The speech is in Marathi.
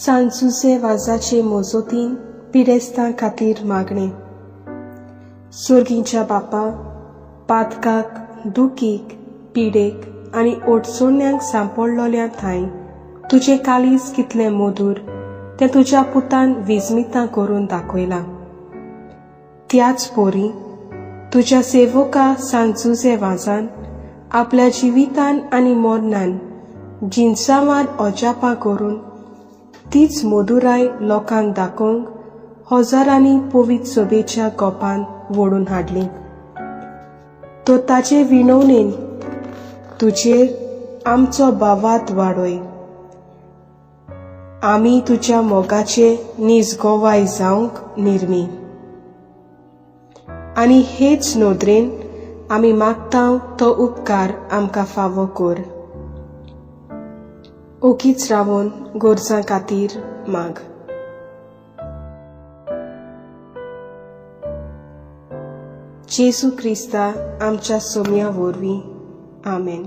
सांजुचे वाजाचे मोजोतीन पिडेस्तां खातीर मागणें. सुर्गींच्या बापा, पातकाक, दुखीक, पिडेक आनी ओडचोडण्यांक सांपडलोल्या थंय तुजें काळीज कितलें मधूर तें तुज्या पुतान विजमितां करून दाखयलां. त्याच पोरी तुज्या सेवका सांजुचे वाजान आपल्या जिवितान आनी मरणान जिन्सांवाद अजापां करून तीच मधुराय लोकांक दाखोवंक हजारांनी पवित सभेच्या गोपान वडून हाडली. तो ताचे विणवणेन तुजेर आमचो बावात वाडय. आमी तुज्या मोगाचे निजगोवाय जावंक निर्मी. आनी हेच नोदरेन आमी मागतां तो उपकार आमकां फावो कर. ओगीच रावून गोरजां खातीर माग. जेजू क्रिस्ता आमच्या सोम्या वरवीं. आमेन.